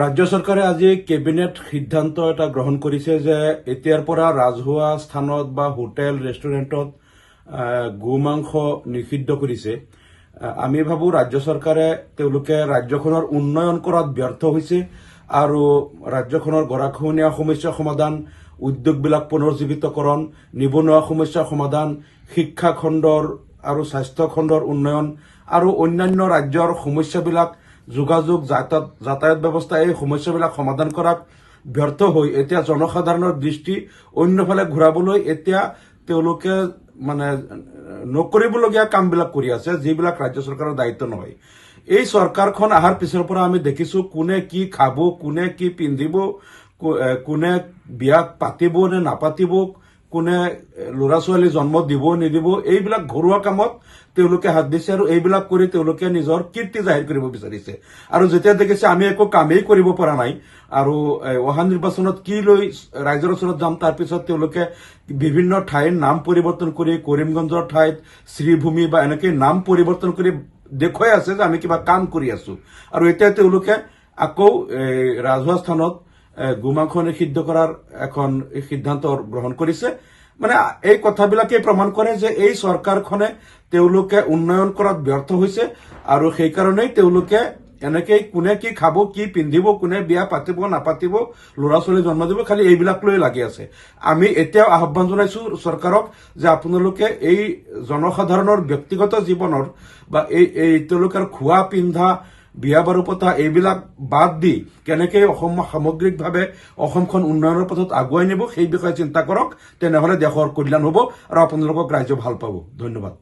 ৰাজ্য চৰকাৰে আজি কেবিনেট সিদ্ধান্ত এটা গ্ৰহণ কৰিছে যে এতিয়াৰ পৰা ৰাজহুৱা স্থানত বা হোটেল ৰেষ্টুৰেণ্টত গোমাংস নিষিদ্ধ কৰিছে। আমি ভাবো ৰাজ্য চৰকাৰে তেওঁলোকে ৰাজ্যখনৰ উন্নয়ন কৰাত ব্যৰ্থ হৈছে আৰু ৰাজ্যখনৰ গৰাখহনীয়া সমস্যা সমাধান, উদ্যোগবিলাক পুনৰুজ্জীৱিতকৰণ, নিবনুৱা সমস্যা সমাধান, শিক্ষা খণ্ডৰ আৰু স্বাস্থ্য খণ্ডৰ উন্নয়ন আৰু অন্যান্য ৰাজ্যৰ সমস্যাবিলাক যোগাযোগ যাতায়াত ব্যৱস্থা এই সমস্যাবিলাক সমাধান কৰাত ব্যৰ্থ হৈ এতিয়া জনসাধাৰণৰ দৃষ্টি অন্যফালে ঘূৰাবলৈ এতিয়া তেওঁলোকে নকৰিবলগীয়া কামবিলাক কৰি আছে, যিবিলাক ৰাজ্য চৰকাৰৰ দায়িত্ব নহয়। এই চৰকাৰখন অহাৰ পিছৰ পৰা আমি দেখিছো কোনে কি খাব, কোনে কি পিন্ধিব, কোনে বিয়া পাতিব নে নাপাতিব, কোনে ল'ৰা ছোৱালী জন্ম দিব নিদিব, এইবিলাক ঘৰুৱা কামত তেওঁলোকে হাত দিছে আৰু এইবিলাক কৰি তেওঁলোকে নিজৰ কীৰ্তি জাহিৰ কৰিব বিচাৰিছে। আৰু যেতিয়া দেখিছে আমি একো কামেই কৰিব পৰা নাই আৰু অহা নিৰ্বাচনত কি লৈ ৰাইজৰ ওচৰত যাম, তাৰ পিছত তেওঁলোকে বিভিন্ন ঠাইৰ নাম পৰিৱৰ্তন কৰি কৰিমগঞ্জৰ ঠাইত শ্ৰীভূমি বা এনেকৈ নাম পৰিৱৰ্তন কৰি দেখুৱাই আছে যে আমি কিবা কাম কৰি আছো। আৰু এতিয়া তেওঁলোকে আকৌ ৰাজহুৱা স্থানত গোমাংস নিষিদ্ধ কৰাৰ এখন সিদ্ধান্ত গ্ৰহণ কৰিছে। এই কথাবিলাকে প্ৰমাণ কৰে যে এই চৰকাৰখনে তেওঁলোকে উন্নয়ন কৰাত ব্যৰ্থ হৈছে আৰু সেইকাৰণেই তেওঁলোকে এনেকৈ কোনে কি খাব, কি পিন্ধিব, কোনে বিয়া পাতিব নাপাতিব, ল'ৰা ছোৱালী জন্ম দিব, খালি এইবিলাক লৈ লাগি আছে। আমি এতিয়াও আহ্বান জনাইছো চৰকাৰক যে আপোনালোকে এই জনসাধাৰণৰ ব্যক্তিগত জীৱনৰ বা এই তেওঁলোকৰ খোৱা পিন্ধা, বিয়া বাৰু পতা এইবিলাক বাদ দি কেনেকৈ সামগ্ৰিকভাৱে অসমখন উন্নয়নৰ পথত আগুৱাই নিব সেই বিষয়ে চিন্তা কৰক। তেনেহলে দেশৰ কল্যাণ হ'ব আৰু আপোনালোকক ৰাইজে ভাল পাব। ধন্যবাদ।